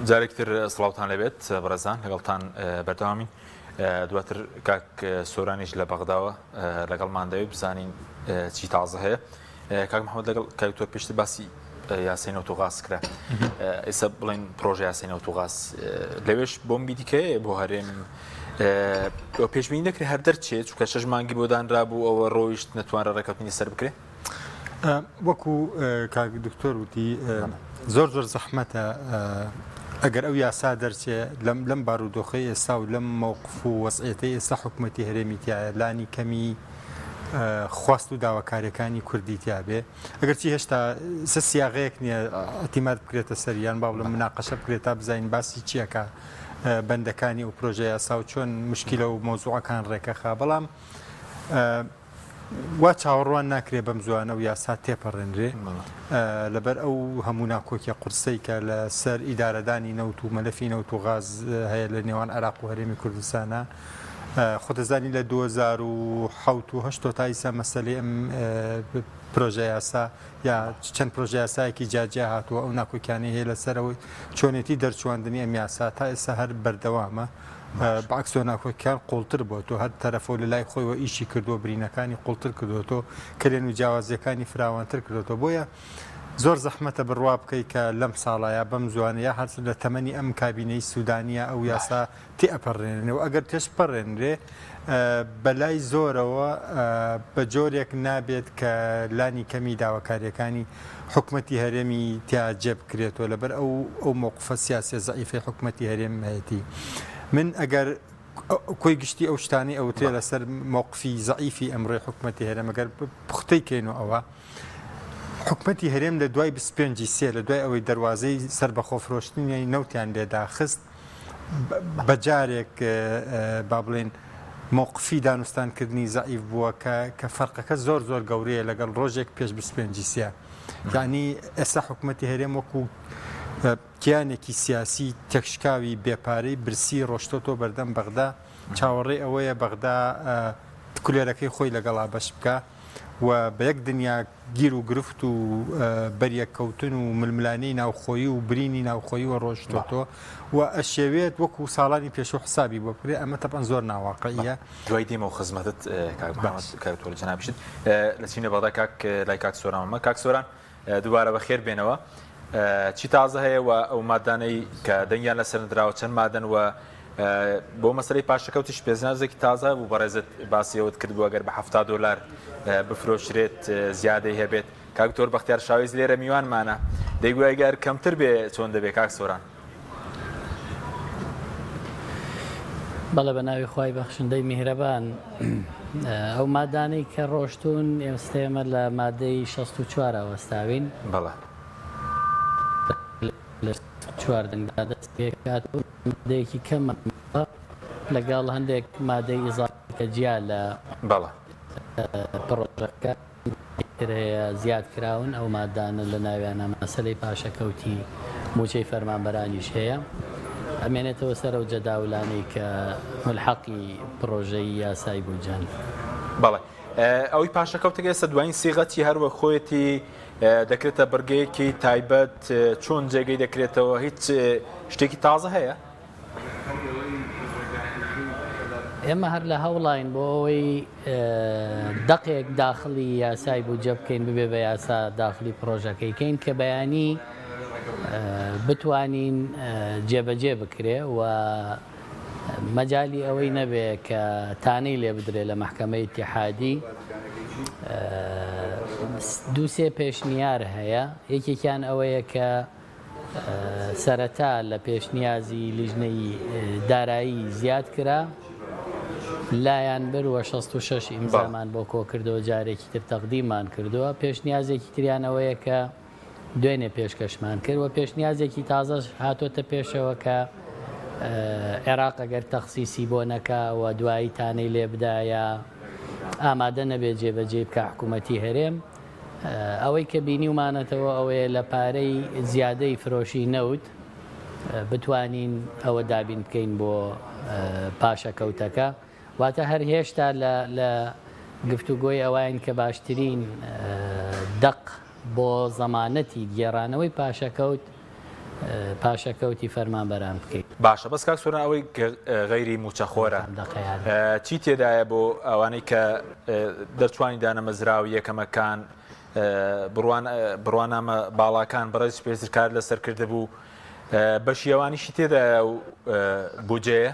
جارێکتر سڵاوتان لەبێت بەڕێزان لەگەڵتان بەردەوامین دواتر کاک سۆرانیش لە بەغداوە لەگەڵمان دەوێت بزانین چی تازە هەیە. کاک محەممەد لەگەڵ کاکتۆر پێشتر باسی یاسین ئۆتۆغاز کرا، ئێستا بڵێن پرۆژه یاسین ئۆتۆغاز لەوێش بۆم بیدیکەیە بۆ هەرێم پێشبینی دەکرێت هەر دەرچێت چونکە 6 مانگی بۆ دانرا بوو ئەوە ڕۆیشت نەتوانرە ڕێکەوتنی سەر بکرێت. وەکو کاک دکتۆر وتی زۆر زەحمەتە ئەگەر ئەو یاسا دەرچێت لەم بارودۆخی ئێستا و لەم مووقف و وەزعیەتەی ئێستا حکوومەتی هەرێمی تایە لانی کەمی خواست و داواکاریەکانی کوردی تیاابێ ئەگەرچی هێشتا سیاغەیەک نییە ئەتیمات بکرێتە سەریان با بڵم مناقەشە بکرێتە بزانین باسی چیەکە بەندەکانی و پرۆژه یاسا و چۆن مشکلە و مۆزوعەکان ڕێکەخا، بەڵام وا چاوەڕوان ناکرێ بەم زوانە و یاسا تێپەڕێنرێ لەبەر ئەو هەموو ناکۆکیە قورسەی کە لە سەر ئیدارەدانی نەوت و مەلەفی نەوت و غاز هەیە لە نێوان عێراق و هەرێمی کوردستانە. خۆتەزانی لە 2007 و 8 تایسا مەسەلەی ئەم پرۆژه یاسا یا چەند پرۆژه یاسایەکی جاجیا هاتووە ئەو ناکۆکیانەی هەیە لەسەرەوەی چۆنێتی دەرچواندنی ئەم یاسا تا ئێستا هەر بەردەوامە. بەعکسۆ ناکۆکیان قوڵتر بۆ تۆ هەر تەرەفۆ لە لای خۆیەوە ئیشی کردو برینەکانی قوڵتر کردوەوە کلێن و جیاوازیەکانی فراوانتر کردوەوە، بۆیە زۆر زەحمەتە بڕوا بکەی کە لەم ساڵایە بەم زوانەیە هەر لە تەمەنی ئەم کابینەی سوودانیە ئەو یاسا تێئەپەڕێنێنەوە ئەگەر تێش پەڕێنرێ بەلای زۆرەوە بە جۆرێک نابێت کە لانی کەمی داواکاریەکانی حکوومەتی هەرێمی تیاجێ بکرێتەوە لەبەر ئەو مووقفە سیاسی زەعیفەی حکوومەتی هەرێم هەیەتی. من ئەگەر کۆی گشتی ئەو شتانی ئەوترێ لەسەر مووقفی زەعیفی ئەمڕۆی حکوومەتی هەرێم ئەگەر پوختەی کەین و ئەوە حکوومەتی هەرێم لە دوای 25 سێ لە دوای ئەوەی دەواازەی سەر بە خۆفرۆشتنی نەوتیان لێداخست بەجارێک با بڵێن مووقفی دانوستانکردنی زەعیف بووە کە فەرقەکە زۆر گەورەیە لەگەڵ ڕۆژێک پێش 25 سێ. یعنی ئێستا حکوومەتی هەرێم وەکو کیانێکی سیاسی تەکشکاوی بێپارەی برسی ڕۆشتۆتۆ بەردەم بەغدا چاوەڕێ ئەوەیە بەغدا کولێرەکەی خۆی لەگەڵا بەش بکە و بە یەک دنیا گیر و گرفت و بەریەکەوتن و ململانەی ناوخۆیی و برینی ناوخۆیی و ڕۆشتۆتۆ و ئەشێوێت وەکو ساڵانی پێشوو حسابی بۆ بکرێ ئەمە تەبەن زۆر ناواقعیە. دوای دێمە و خزمەتت کاکتۆر جەنابشت لە چینە بەڵای لای کاک سۆرانمە. کاک سۆران دووبارە بەخێر بێنەوە. چی تازە هەیە و ئەو مادانەی کە دەنگیان لەسەر نراوە چەند مادەن و بۆ مەسەلەی پاشەکەوتیش پێزنازێکی تازە بوو بەڕێزت باسیەوەت کردبوو ئەگەر بە $70 بفرۆشرێت زیادەی هەبێت. کاکتۆر بەختیار شاویز لێرە میوانمانە دەیگوایە گەر کەمتر بێ چۆن دەبێت کاک سۆران؟ بەڵێ بە ناوی خوای بەخشندەی میهرەبان ئەو مادانەی کە ڕۆشتون ئێستێمە لە مادەی 64 وەستاوین بەڵێ لە چواردەنگدا دەست پێکات و مادەیەکی کەمە لەگەڵ هەندێک مادەی ئیزافە جیا لە پڕۆژەکە هەیە زیاد کراون. ئەو مادانە لە ناویانە مەسەلەی پاشەکەوتی موچەی فەرمانبەرانیش هەیە ئەمێنێتەوە سەر ئەو جەداولانەی کە ملحەقی پرۆژەی یاسای بووجان. بەڵێ ئەوەی پاشەکەوتەکە ئێستا دوایین سیغەتی هەروە خۆیەتی دەکرێتە بەرگەیەکی تایبەت چۆن جێگەی دەکرێتەوە هیچ شتێکی تازە هەیە؟ ئێمە هەر لە هەوڵین بۆ ئەوەی دەقێک داخلی یاسای بووجە بکەین ببێ بە یاسا داخلی پرۆژەکەیکەین کە بەیانی بتوانین جێبەجێ بکرێ و مەجای ئەوەی نەبێ کە تانەی لێ بدرێت لە مەحکەمەی ئیتیحادی. دووسێ پێشنیار هەیە، یەکێکیان ئەوەیە کە سەرەتا لە پێشنیازی لیژنەی دارایی زیاد کرا لایەن بروە 66 ئیمزامان بۆ کۆ کردەوە جارێکی تر تەقدیممان کردووە. پێشنیازێکی تریانەوەیە کە دوێنێ پێشکەشمان کرد و پێشنیازێکی تازەش هاتۆتە پێشەوە کە عێراق ئەگەر تەخسیسی بۆ نەکا و دوایی تانەی لێ بدایە ئامادە نەبێت جێبەجێ بکە حکوومەتی هەرێم. ئەوەی کە بینیومانەتەوە ئەوەیە لە پارەی زیادەی فرۆشی نەوت بتوانین ئەوە دابین بکەین بۆ پاشەکەوتەکە. واتە هەر هێشتا لە گفتوگۆی ئەوان کە باشترین دەق بۆ زەمانەتی گێڕانەوەی پاشەکەوت پاشەکەوتی فەرمانبەران بکەیت. باشە بەس کاک سۆران ئەوەی غەیری موچەخۆرە چی تێدایە بۆ ئەوانەی کە دەتوانی دانەمەزراو یەکەمەکان بڕوانامە باڵاکان بەڕێز پێزرکار لەسەر کرده بوو بەشیەوانیشی تێدایە و بودجەیە؟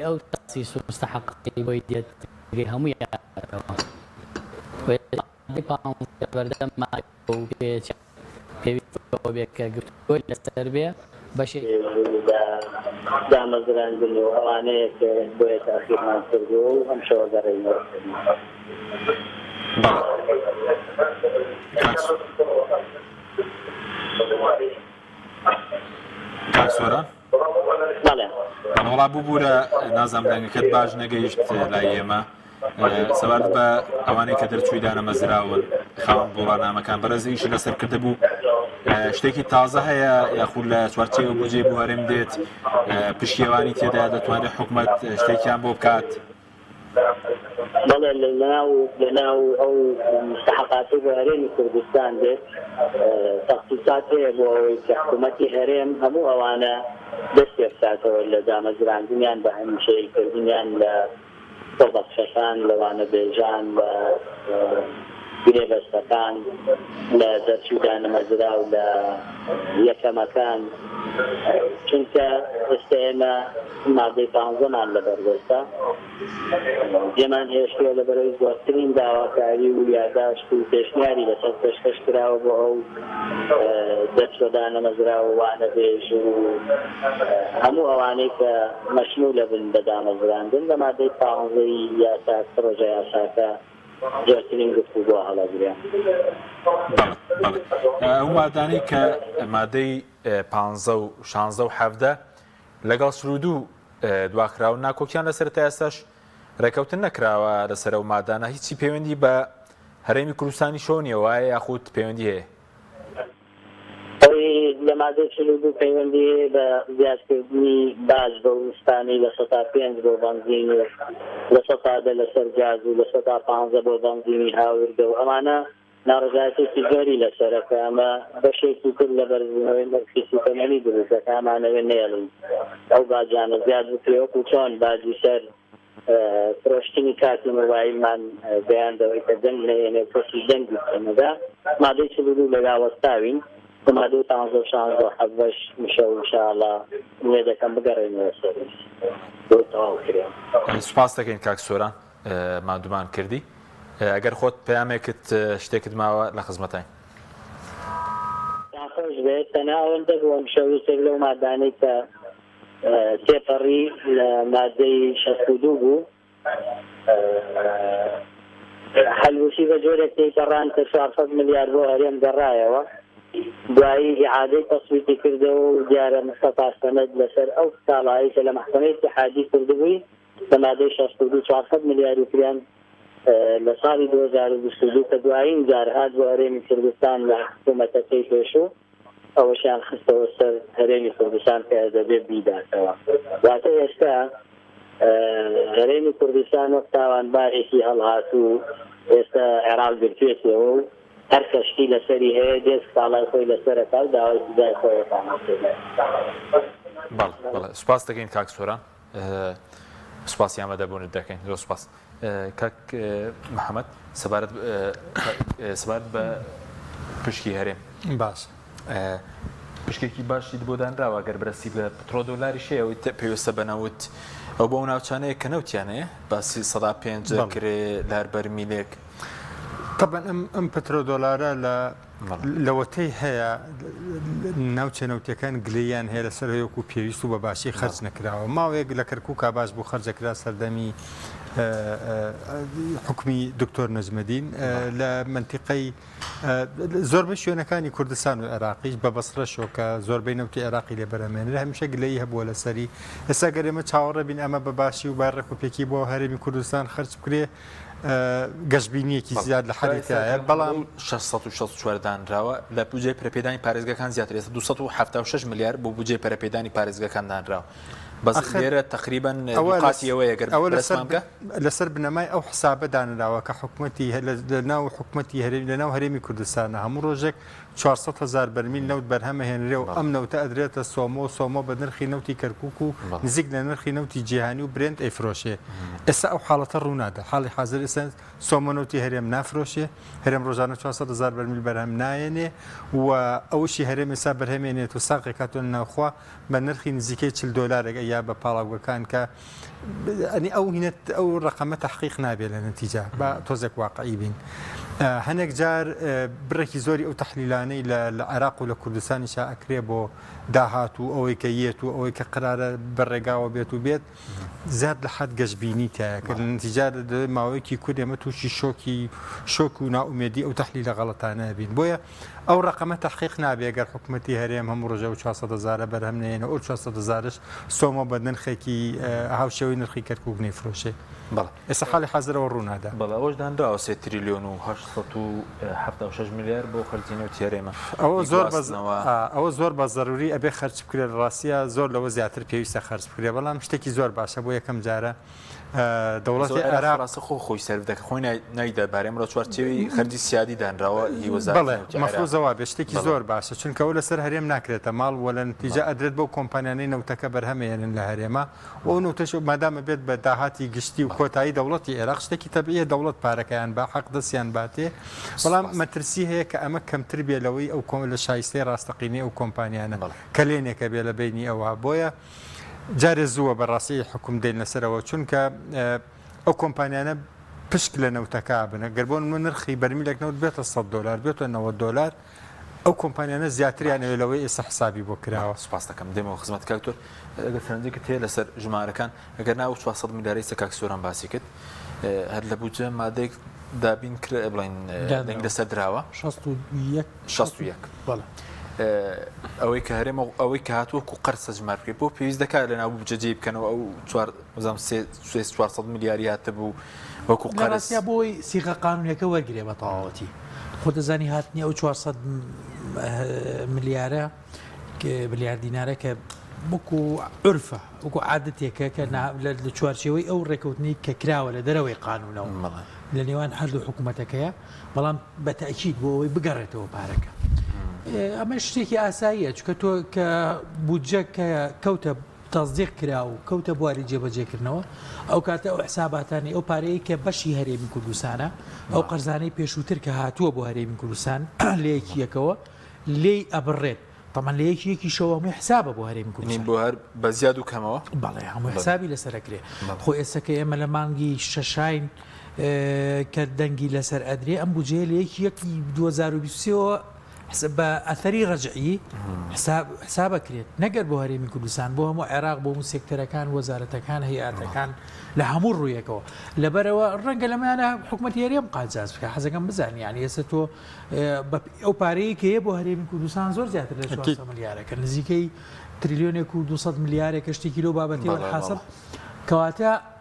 ئەو تەخسیس و مستحقی بۆی دێت هەمووی بەردەم پێویستەوە بێت کە گفتگۆی لەسەر بێ بەشێک دامەزراندن و ئەوانەیە کە بۆیە تاخیرمان کردووە و ئەم شەوە گەڕێنەوە. کاک سۆران بەڵێ وڵا بووبوورە نازام دەنگەکەت باش نەگەیشت لای ئێمە سەبارەت بە ئەوانەی کە دەرچووی دانەمەزراون خاوەن گۆڕانامەکان بەڕێز ئیشی لەسەر کرده بوو شتێکی تازە هەیە یاخود لە چوارچێوە بودجێ بۆ هەرێم دێت پشتیوانی تێدا دەتوانێت حکوومەت شتێکیان بۆ بکات؟ بەڵێ لەناو ئەو مستحقاتی بۆ هەرێمی کوردستان دێت تەخصیصات هەیە بۆ ئەوەی کە حکوومەتی هەرێم هەموو ئەوانە دەست پێ بکاتەوە لە دامەزراندنیان بە هەمیشەیکردنیان لە بەخشەکان لەوانە بێژان لە گرێبەستەکان لە دەرچوو دانەمەزرا و لە یەکەمەکان چونکە ئێستا ئێمە مادەی 15مان لەبەردەستە جێمان هێشتووە لە بەرەوەی زۆرترین داواکاری و یادداشت و پێشنیاری لەسەر پێشکەش کراوە بۆ ئەو دەرچوە دانەمەزرا و وانەبێژ و هەموو ئەوانەی کە مەشمولە بن بە دامەزراندن لە مادەی 15ی یاسا پرۆژە یاساکە جۆرترین گفتوگۆ هەڵەگرێ. ئەو مادانەی کە مادەی 15 و 16 و 17 لەگەڵ سرودوو دواکراون ناکۆکیان لەسەر تا ئێستاش ڕێکەوتن نەکراوە لەسەر ئەو مادانە هیچی پەیوەندی بە هەرێمی کوردستانی شۆ نیە وایە یاخود پەیوەندی هەیە؟ لە مادەی 42 پەیوەندی بە زیادکردنی باج بە وروستانی لە 5 بۆ بەنزین و لە 10 لەسەر گاز و لە 15 بۆ بەنزینی هاوردە و ئەمانە ناڕزایەتێکی زۆری لەسەرەکە ئەمە بەشێکی تر لە بەرزبوونەوەی نەرخیسی تەمەنی دروستەکە ئەمانەوێ نێڵن ئەو باجانە زیاد بکرێوەکو چۆن باجی سەر فرۆشتنی کارتی مۆبایلمان بەیاندەوەی کە دەنگ نەهێنێ پرۆسی دەنگی بکەنەدا مادەی 42 لەگا وەستاوین مادەی 15 16 حەبەش میشە و ئینشاءڵڵا نوێ دەکەم بگەڕێنەوە سەرش بۆ تەواو کرێ. سوپاس دەکەین کاک سۆران مادومان کردی ئەگەر خۆت پەیامێکت شتێکت ماوە لە خزمەتین خۆش بێت تەناوەندە بووم شەویستێک لەو مادانەی کە تێپەڕی لە مادەی 62 بوو هەلووشی بە جۆرێک تێپەڕان کە 400 ملیار بۆ هەرێم گەڕایەوە دوایی ئیعادەی تەسویتی کردەوە و دیارە مستەفا سەمەد لەسەر ئەو ساڵایی کە لە مەحکەمەی اتحادی کردبووی لە مادەی 62 400 ملیاری کریان لە ساڵی 2022 کە دوایین جار هات بۆ هەرێمی کوردستان لە حکوومەتەکەی پێشوو ئەوەشیان خستەوە سەر هەرێمی کوردستان کە دەبێت بیداتەوە واتە ئێستا هەرێمی کوردستان وەک تاوانبارێکی هەڵهات و ئێستا عێراق گرتوێتەوە و هەر کەشتی لەسەری هەیە دێست ساڵای خۆی لەسەرەکە و داوای سزای خۆیەکان بەڵێ سوپاس دەکەین کاک سۆران سوپاسیان بەدەبوونت دەکەین زۆر سوپاس. کاک محەممەد سەبارەت بە پشکی هەرێم باش پشکێکی باشی بۆ دانراوە گەر بەرسی بە پترۆ دۆلاری شەیەوەی پێویستە بەنەوت ئەو بۆ ناوچانەیە کە نەوتیانەیە باسی 105 کرێ لە هەر بەرمیلێک طبعا ئەم پەترۆدۆلارە لەوەتەی هەیە ناوچەنەوتەکان گلەیان هەیە لەسەر هەیەکو پێویست و بە باشی خەرج نەکراوە ماوەیەک لە کەرکووکا باش بوو خەرجەکرا سەردەمی حکومی دکتۆر نەجمەدین لە منتیقەی زۆربەی شوێنەکانی کوردستان و عێراقیش بە بەسڕەشەوە کە زۆربەی نەوتی عێراقی لێ بەرەمێنرا هەمیشە گلەیی هەبووە لەسەری ئێستا گەرێمە چاوەڕە بین ئەمە بە باشی و باڕێکوپێکی بۆ هەرێمی کوردستان خەرج بکرێ گەشتبینیەکی زیاد لە حەریتایە بەڵام 664 دانراوە لە بودجێ پەرپێدانی پارێزگەکان زیاتر ئێستا 276 میلیارد بۆ بودجێ پەرپێدانی پارێزگەکان دانراوە بەس لێرە تقریبا قاسیەوەیە گەر لەسەر بنەمای ئەو حسابە دانراوە کە حکوومەتی لەناو حکوومەتی لەناو هەرێمی کوردستانە هەموو ڕۆژێک 400,000 بەرمیل نەوت بەرهەمە هێنرێ و ئەم نەوتە ئەدرێتە سۆمۆ بە نرخی نەوتی کەرکووک و نزیک لە نرخی نەوتی جیهانی و برێند ئەیفرۆشێ ئێستا ئەو حاڵەتە ڕوونادە حاڵی حاضر ئێستا سۆمۆ نەوتی هەرێم نافرۆشێ هەرێم ڕۆژانە 400,000 بەرمیل بەرهەم نایەنێ و ئەوشی هەرێم ئێستا بەرهەمێنێت و ساقی کاتۆن ناوخوا بە نرخی نزیکەی $40 یا بە پاڵاوگەکان کە ئەنی ئەو هینێت ئەو ڕقەمە تحقیق نابێت لە نەتیجە بە تۆزێک واقعی بین هەنێک جار بڕێکی زۆری ئەو تەحلیلانەی لە عێراق و لە کوردستانی ئەکرێ بۆ داهات و ئەوەی کە یێت و ئەوەی کە قرارە بەڕێگاوە بێت و بێت زیاد لە حد گەشتبینی تایە کە لە نەتیجە ماوەیەکی کورد ئێمە تووشی شۆک و ناومێدی ئەو تەحلیلە غەڵەتانە بین بۆیە ئەو ڕقەمە تحقیق نابێ گەر حکوومەتی هەرێم هەموو ڕۆژە و 400,000 بەرهەم نێنە ئەو 400,000ش سۆمە بە نرخێکی هاوشێوەی نرخی کەرکووک نەیفرۆشێ ئێستا حاڵی حاضرەوە ڕوونادا بەڵێ ئەوش دانراوە 3 تریلیۆن و 876 میلیارد بۆ خەرجینەوە تێرێمە ئەوە زۆر بە ضروری ئەبێ خەرج بکرێت ڕاستیە زۆر لەوە زیاتر پێویستە خەرج بکرێ بەڵام شتێکی زۆر باشە بۆ یەکەم جارە دەوڵەتی عێراق ڕاستە خۆی سەرف دەکە خۆی نایدا بارێم ڕۆ چوارچێوی خەرجی سیادی دانراوە مەفروزەوە بێ شتێکی زۆر باشە چونکە ئەو لەسەر هەرێم ناکرێتە ماڵ وە لە نتیجە ئەدرێت بۆ کۆمپانیانەی نەوتەکە بەرهەمێنن لە هەرێمە و نوتەش مادامە بێت بە داهاتی گشتی و کۆتایی دەوڵەتی عێراق شتێکی تەبیعیە دەوڵەت پارەکەیان با حەق دەستیان باتێ بەڵام مەترسی هەیە کە ئەمە کەمتر بێ لەوەی ئەو لە شایستەی ڕاستەقینەی ئەو کۆمپانیانە کە لێنێکە بێ لە بینی ئەوە بۆیە جارێ زووە بەڕاستی حکوم دێن لەسەرەوە چونکە ئەو کۆمپانیانە پشک لە نەوتەکە بنە گەربۆن من نرخی بەرمیلێک نەوت بێتە $100 بێتە $90 ئەو کۆمپانیانە زیاتریانەوە لەوەی ئێستا حسابی بۆ کراوە سپاس دەکەم دێمەوە خزمەت کاکتۆر ئەگەر فرەنجێکت هەیە لەسەر ژمارەکان ئەگەر ناو 400 میلیارەی کاکسۆران باسی کرد هەر لە بودجە مادەیەک دابین کرد بڵین دەنگ لەسەر دراوە 61 ئەوەی کە هەرێمە ئەوەی کە هاتووەکو قەرسە ژمارکرێت بۆ پێویست دەکات لە ناو بودجەجێ بکەنەوە ئەو 400 میلیاری هاتە بوو وەکو قەرسیا بۆی سیغە قانونیەکە وەرگرێ بە تەواوەتی خۆ دەزانی هاتنی ئەو 400 میلیارە ملیار دینارە کە وەکو عورفە وەکو عادەتێکە کە لە چوارچێوەی ئەو ڕێکەوتنی کە کراوە لە دەرەوەی قانونەوە لە نێوان هەردوو حکوومەتەکەیە بەڵام بە تەئکید بۆ ئەوەی بگەڕێتەوە پارەکە ئەمە شتێکی ئاساییە چکە تۆ کە بودجە کە کەوتە تەزدیق کرا و کەوتە بواری جێبەجێکردنەوە ئەو کاتە ئەو حساباتانی ئەو پارەیە کە بەشی هەرێمی کوردستانە ئەو قەرزانەی پێشووتر کە هاتووە بۆ هەرێمی کوردستان لەیەکی یەکەوە لێی ئەبڕێت تەمان لە یەکی شەوە هەمووی حسابە بۆ هەرێمی کوردستان بۆ هەر بە زیاد و کەمەوە بەڵێ هەموو حسابی لەسەرەکرێ خۆ ئێستاکە ئێمە لە مانگی شەشاین کە دەنگی لەسەر ئەدرێ ئەم بودجەیە لە یەکی 2023 بە ئەثەری ڕەجعی حسابەکرێت نەگەر بۆ هەرێمی کوردستان بۆ هەموو عێراق بۆ هەموو سێکتەرەکان وەزارەتەکان هەیئاتەکان لە هەموو ڕوویەکەوە لەبەرەوە ڕەنگە لەمانە حکوومەتی هەرێم قاجاز بکە حەزەکەم بزانانی یعنی ئێستا تۆ ئەو پارەیە کە هەیە بۆ هەرێمی کوردستان زۆر زیاتر لە 400 میلیارەکە نزیکەی تریلیۆنێک و 200 میلیارێکە شتێکی لەو بابەتەوە حاصل کەواتە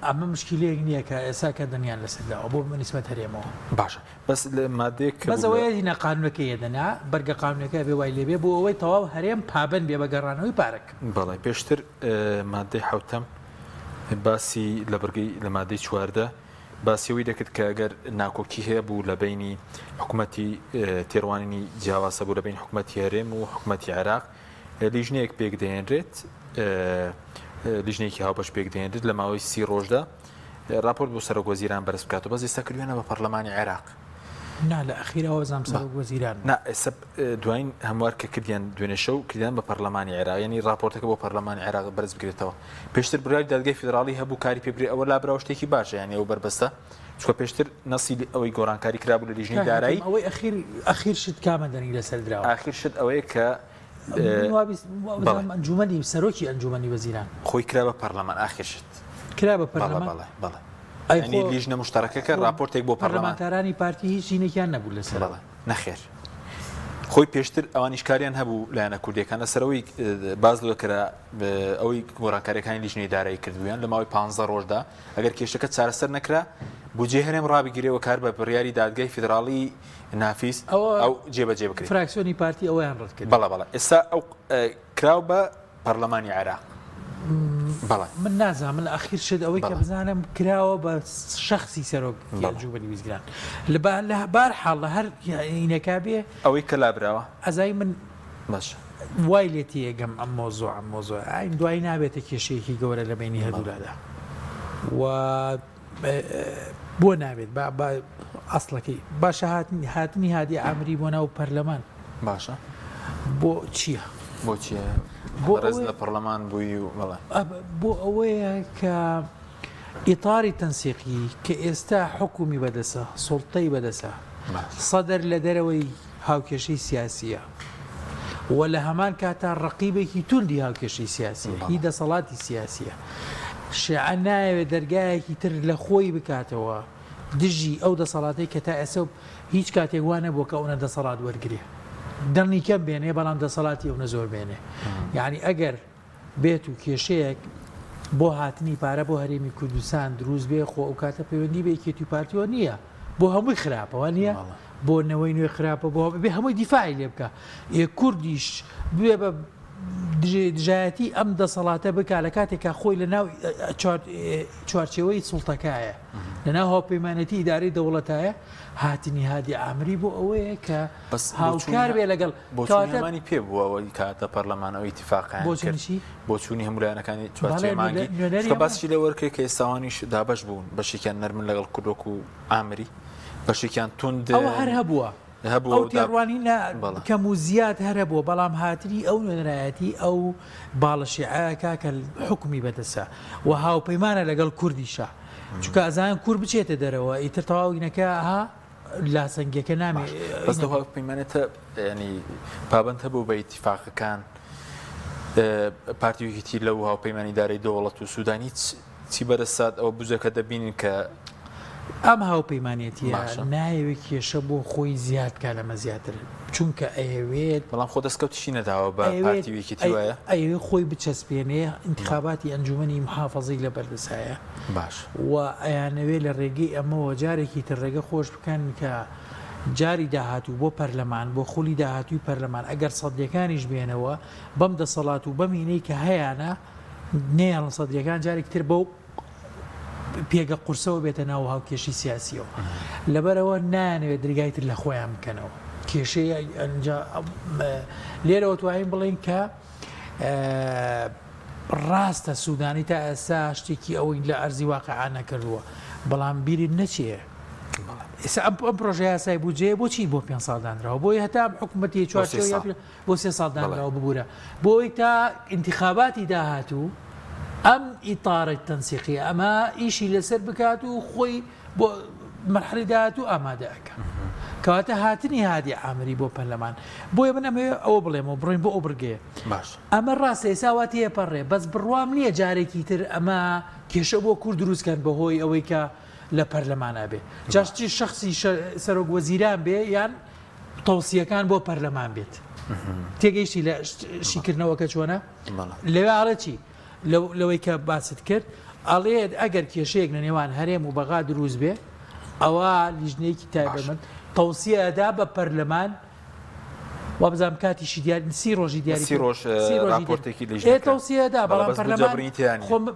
ئەمە مشکلەیەک نییە کە ئێستا کە دنیان لەسەرداوە بۆ بنسبەت هەرێمەوە باشە بەس لە مادەیەک بەزەوەی هینە قانونەکە هێدەنا بەرگە قانونەکە بێ وای لێبێ بۆ ئەوەی تەواو هەرێم پابند بێ بە گەڕانەوەی پارەک بەڵێ پێشتر مادەی حوتەم باسی لە بەرگەی لە مادەی چواردە باسیەوەی دەکرد کە ئەگەر ناکۆکی هەیە بوو لە بینی حکوومەتی تێڕوانینی جیاواسە بوو لە بین حکوومەتی هەرێم و حکوومەتی عێراق لیژنەیەک پێک دەهێنرێت لیژنێکی هاوبەش پێک دێنێت لە ماوەی 30 ڕۆژدا راپۆرت بۆ سەرۆک وەزیران بەرز بکاتەوە بەس ئێستا کردوێنە بە پەرلەمانی عێراق نا لە ئەخیرەوە زانام سەرۆک وەزیران ئێستا دوایین هەموار کە کردیان دوێنێ شەو کردیان بە پەرلەمانی عێراق ینی راپۆرتەکە بۆ پەرلەمانی عێراق بەرز بگرێتەوە پێشتر بڕای دادگای فیدراڵی هەبوو کاری پێبرێ ئەوە لابراوە شتێکی باشە یعنی ئەو بربەستە چکە پێشتر نەسی ئەوەی گۆڕانکاری کرابوو لە لیژنەی دارایی ئەوەی ئەخیر شت کامە دەنی لەسەر درراوە ئاخیر شت ئەوەیە کە ئەنجومەنی سەرۆکی ئەنجومەنی وەزیران خۆی کرا بە پەرلەمان ئاخیر شت کرا بە پەرلەمان ئەنی لیژنە مشتەرەکەکە راپۆرتێک بۆ پەرلەمان پەرلەمانتارانی پارتی هیچ ژینێکیان نەبوو لەسەر نەخێر خۆی پێشتر ئەوانیش کاریان هەبوو لایەنە کوردیەکان لەسەرەوەی باز لەکرا ئەوەی گۆڕانکاریەکانی لیژنەی دارایی کردویان لە ماوەی 15 ڕۆژدا ئەگەر کێشەکە چارەسەر نەکرا بودجێ هەرێم ڕابگیرەوە کار بە بڕیاری دادگای فیدراڵی نافیس ئەو جێبەجێ بکرێت فراکسیۆنی پارتی ئەویان ڕەت کرد بەڵێ ئێستا ئەو کراو بە پەرلەمانی عێراق بەڵێ من نازانم من ئەخیر شت ئەوەی کە بزانم کراوە بە شخصی سەرۆک ئەنجومەنی ویزگران لە بارحاڵ لە هەر هینەکا بێ ئەوەی کە لابراوە ئەزای من باش وای لێتی ئەگەم ئەم مۆزۆ ئاین دوای نابێتە کێشەیەکی گەورە لە بینی هەردوولادا و بۆ نابێت ئەسڵەکەی باشە هاتنی هادی ئامری بۆ ناو پەرلەمان باشە بۆ چییە؟ بۆ چیە؟ بۆ ڕێز لە پەرلەمان بووی و بەڵێ بۆ ئەوەیە کە ئیطاری تەنسیقی کە ئێستا حکومی بەدەسە سوڵتەی بەدەسە سەدەر لە دەرەوەی هاوکێشەی سیاسیە و لە هەمان کاتا ڕقیبێکی توندی هاوکێشەی سیاسی هی دەسەڵاتی سیاسیە شیعە نایەوێت دەرگایەکی تر لە خۆی بکاتەوە دژی ئەو دەسەڵاتی کە تا ئێسە هیچ کاتێک وانە بۆ کە ئەوە دەسەڵات وەرگێ دڵنی کەم بێنێ بەڵام دەسەڵاتی ئەوە زۆر بێنێ یعنی ئەگەر بێت و کێشەیەک بۆ هاتنی پارە بۆ هەرێمی کوردستان دروست بێ خۆ ئەو کاتە پەیوەندی بە یەکێتی پارتیۆ نییە بۆ هەمووی خراپەوە نییە بۆ نەوەی نوێ خراپە بۆ بێ هەمووی دیفاعی لێ بکە کوردیش بێ بە دژایەتی ئەم دەسەڵاتە بک لە کاتێکا خۆی لە ناو چوارچێوەی سوڵتەکایە لە ناو هاوپەیمانەتی ئیدارەی دەوڵەتایە هاتنی هادی ئامری بۆ ئەوەیە کە هاوکار بێ لەگەڵ بۆچوانی پێ بووەوەی کاتە پەرلەمانەوەی اتفاقیان بۆ چوونی هەمولایەنەکانی چوارچێ مانگی بەسشی لە وەرکێک کە ئێستاوانیش دابەش بوون بەشێکیان نەرمن لەگەڵ کوردۆک و ئامری بەشێکیان تند هەر هەبووە ئەو تێڕوانی کەم و زیاد هەرە بووە بەڵام هاتری ئەو نوێنەرایەتی ئەو باڵەشیعەکە کە حکومی بەدەسە و هاوپەیمانە لەگەڵ کوردیشە چونکە ئەزان کورد بچێتە دەرەوە ئیتر تەواوینەکە ها لاسەنگەکە نامێ بەس هاوپەیمانێتە ینی پابند هەبوو بە ئیتیفاقەکان پارتیوێکی لەو هاوپەیمانی دارەی دەوڵەت و سوودانی چی بەدەسات ئەوە بزەکە دەبینین کە ئەم هاوپەیمانێتیە نایەوێت کێشە بۆ خۆی زیادکە لەمە زیاتر چونکە ئەوێت بەڵام خۆ دەستکەوتشی نەداوە بە پارتیوێکی وایە ئەوێ خۆی بچەسپێنێ انتخاباتی ئەنجومەنی محافەزەی لە بەردەسایە باش و ئەیانەوێت لە ڕێگەی ئەمەوە جارێکی تر ڕێگە خۆش بکەن کە جاری داهاتوو بۆ پەرلەمان بۆ خولی داهاتووی پەرلەمان ئەگەر سەدیەکانیش بێنەوە بەم دەسەڵات و بەمینەی کە هەیەە نێڵ سەدیەکان جارێک تر بەو پێگە قورسەوە بێتە ناو هاوکێشی سیاسیەوە لەبەرەوە نانەوێت دەرگای تر لە خۆیان بکەنەوە کێشەیە لێرەوە توانین بڵین کە ڕاستە سوودانی تا ئێستا شتێکی ئەوەی لە ئەرزی واقعا نەکردووە بەڵام بیری نەچێ ئێستا ئەم پرۆژه یاسای بودجێ بۆچی بۆ 5 ساڵ دانراوە بۆی هەتا حکوومەتی چوارچێوە بۆ 3 ساڵ دانراوە ببوورە بۆی تا انتخاباتی داهاتوو ئەم ئیطارە تەنسیقی ئەمە ئیشی لەسەر بکات و خۆی بۆ مەرحەلەی داهاتوو ئامادەکە کەواتە هاتنی هادی ئامری بۆ پەرلەمان بۆیە من ئەمەوێ ئەوە بڵێمەوە بڕین بۆ ئەو بڕگەیە ئەمە ڕاستە ئێساوا تێپەڕێ بەس بڕوام نییە جارێکی تر ئەمە کێشە بۆ کورد دروستکەن بەهۆی ئەوەی کە لە پەرلەمانە بێ جاشتی شخصی سەرۆک وەزیران بێ یان تەوسیەکان بۆ پەرلەمان بێت تێگەیشتی لە شیکردنەوەکە چۆنە لەوێ ئاڵە چی لەوەی کە باست کرد ئەڵێت ئەگەر کێشەیەک لە نێوان هەرێم و بەغا دروست بێ ئەوە لیژنەیەکی تایبەتمەند تەوسیەدا بە پەرلەمان و بزانام کاتیشی دیاری 30 ڕۆژی دیاری 30 ڕۆژ راپۆرتێکی لیژنەکە تەوسیەدا بەڵام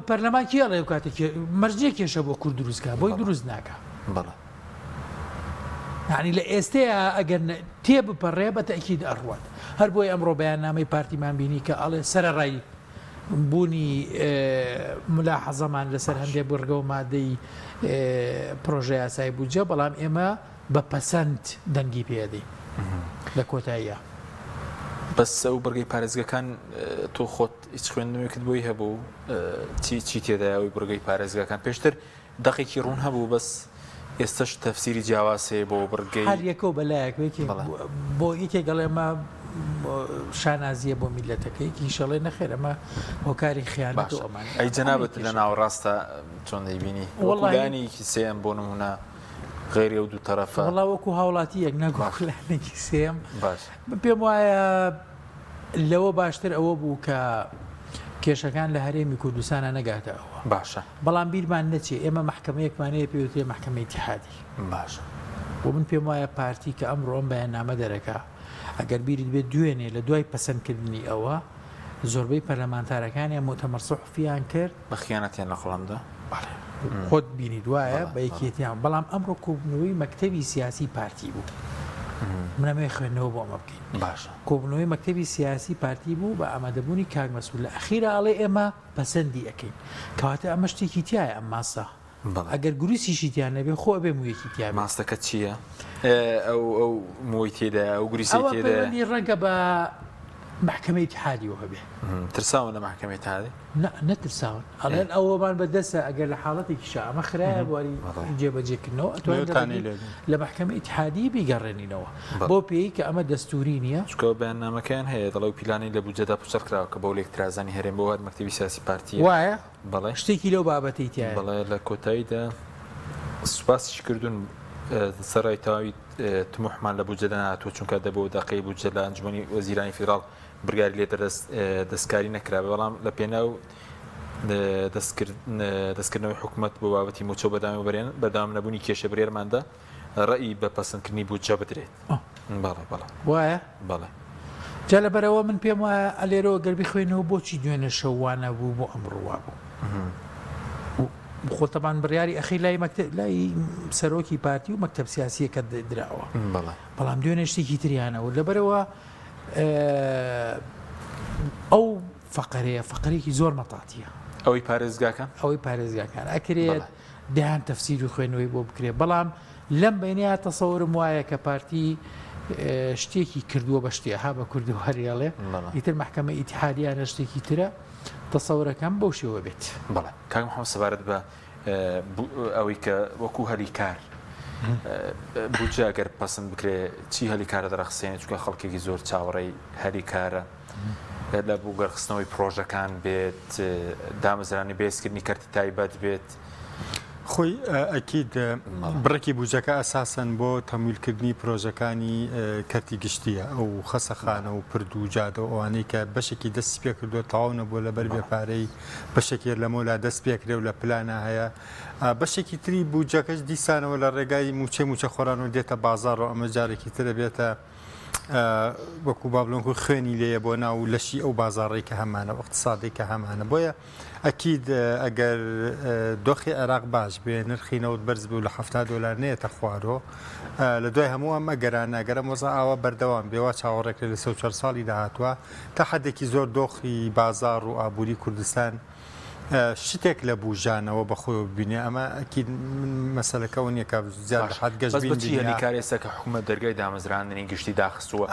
پەرلەمان کێ ئەڵێ کاتێک مەرجێ کێشە بۆ کورد دروستکە بۆی دروست ناکە یعنی لە ئێستەیە ئەگەر تێ بپەڕێ بە تەکید ئەڕوات هەر بۆی ئەمڕۆ بەیاننامەی پارتیمان بینی کە ئەڵێ سەرەڕای بوونی ملاحەزەمان لەسەر هەندێک بڕگە و مادەی پرۆژە یاسای بودجە بەڵام ئێمە بە پەسەند دەنگی پێدەین لە کۆتاییە بەس ئەو بڕگەی پارێزگەکان تۆ خۆت هیچ خوێندنەوەیەکت بۆی هەبوو چی تێدایەوەی بڕگەی پارێزگەکان پێشتر دەقێکی ڕوون هەبوو بەس ئێستش تەفسیری جیاواسێ بۆ بڕگەی هەر یەکەوە بەلایەک بۆ یەکێک گەڵێ ئەمە شانازیە بۆ میلەتەکەیکی شەڵێ نەخێر ئەمە هۆکاری خیانەت و ئەمان ئەی جەنابەت لە ناوەڕاستە چۆن دەیبینی وەڵایەنێکی سێم بۆ نمونە غێری ئەو دوو تەرەفە وەڵا وەکو هاوڵاتی یەک نەگوڵانێکی سێم باش پێم وایە لەوە باشتر ئەوە بوو کە کێشەکان لە هەرێمی کوردستانە نەگاتەوە باشە بەڵام بیرمان نەچێ ئێمە محکمەیەکمانەیە پێوتێ محکمەی اتحادی باشە بۆ من پێم وایە پارتی کە ئەمڕۆم بەیاننامە دەرەکە ئەگەر بیرت بێت دوێنێ لە دوای پەسەندکردنی ئەوە زۆربەی پەرلەمانتارەکانیان مؤتەمەر صحفیان کرد بە خیانەتیان لە قوڵامدا خۆت بینی دوایە بە یەکێتیان بەڵام ئەمڕۆ کۆبنەوەی مەکتەبی سیاسی پارتی بوو منەمێ خوێندنەوە بۆ ئەمە بکەین باشە کۆبنەوەی مەکتەبی سیاسی پارتی بوو بە ئامادەبوونی کاک مەسئول لە ئەخیرە ئەڵێ ئێمە پەسەندی ئەەکەین کەواتە ئەمە شتێکی تایە ئەم ماسە ئەگەر گروسیشی تیان نەبێ خۆ بێ مویەکی تیا ماستەکە چییە؟ ئەو موی تێدا ئەو گوریسی تێدا ڕەنگە بە محکمەی اتحادیەوە هەبێ ترساون لە محکمەی اتحادی؟ نەترساون ئەڵێن ئەوەمان بەدەستە ئەگەر لە حاڵەتێکی ئەمە خراە بواری جێبەجێکردنەوە لە محکمەی اتحادی بیگەڕێنینەوە بۆ پێی کە ئەمە دەستوری نییە چکە بەیاننامەکەیان هەیە دەڵێ و پیلانی لە بودجەدا پوچەر کراوە کە بۆ لێکترازانی هەرێم بۆ هەر مەکتەبی سیاسی پارتیە وایە بەڵێ شتێکی لەو بابەتی تایە بەڵێ لە کۆتاییدا سوپاسیش کردوون سەرای تاوی تموحمان لە بودجەدا نهاتوە چونکە دەبۆ داقەی بودجە لە ئەنجومەنی وەزیرانی فێدراڵ بڕیاری لێ دەستکاری نەکرابێ بەڵام لە پێناو دەستکردنەوەی حکوومەت بۆ بابەتی موچە بەردام نەبوونی کێشە برێرماندا ڕەئی بە پەسەندکردنی بودجە بدرێت بەڵێ وایە بەڵێ جا لەبەرەوە من پێم وایە ئەلێرەوە گەربی خوێنەوە بۆچی دوێنە شەوانە بوو بۆ ئەمڕوا بوو خۆتەبان بڕیاری ئەخی لای سەرۆکی پارتی و مەکتەب سیاسیەکە دراوە بەڵام دوێنێ شتێکی تریانەوە لەبەرەوە ئەو فقرێکی زۆر مەتاتیە ئەوەی پارێزگاکان ئەکرێت دەیان تەفسیر و خوێنەوەی بۆ بکرێت بەڵام لەم بینیا تەسەورم وایە کە پارتی شتێکی کردووە بە شتێها بە کوردوهریاڵێ ئیتر محکمە ئیتحادیانە شتێکی ترە تەسەورەکەم بەو شێوە بێت بەڵێ کاک محەممەد سەبارەت بە ئەوەی کە وەکو هەلی کار بودجە ئەگەر پەسەند بکرێ چی هەلی کارە دەرەخسێنێت چونکە خەڵکێکی زۆر چاوەڕێی هەلی کارە لە بوو گەرخستنەوەی پرۆژەکان بێت دامەزرانی بێزکردنی کەرتی تایبەت بێت خۆی ئەکید بڕێکی بودجەکە ئەساسەن بۆ تەمویلکردنی پرۆژەکانی کەرتی گشتیە ئەو خەسەخانە و پرد و جادە و ئەوانەی کە بەشێکی دەست پێ کردو تەواو نەبووە لەبەر بێپارەی بەشێکی لەمەولا دەست پێکرێ و لە پلانە هەیە بەشێکی تری بودجەکەش دیسانەوە لە ڕێگای موچە خۆران و دێتە بازار و ئەمە جارێکی ترە بێتە وەکو بابلۆنکو خوێنی لێیە بۆ ناو لەشی ئەو بازاڕی کە هەمانە اقتصادی کە هەمانە بۆیە ئەکید ئەگەر دۆخی عێراق باش بێ نرخی نەوت بەرز بوو لە $70 نێتە خوارۆ لە دوای هەموو ئەمە گەرانەگەرە مۆزە ئاوە بەردەوام بێەوە چاوەڕێک لە 4 ساڵی داهاتووە تا حدێکی زۆر دۆخی بازار و ئابووری کوردستان شتێک لە بوژانەوە بەخۆی ببینێ ئەمە ئەکید مەسەلەکە و نییە کە زیاد حد گەشت کارێستا کە حکوومەت دەرگای دامەزراندنی گشتی داخستووە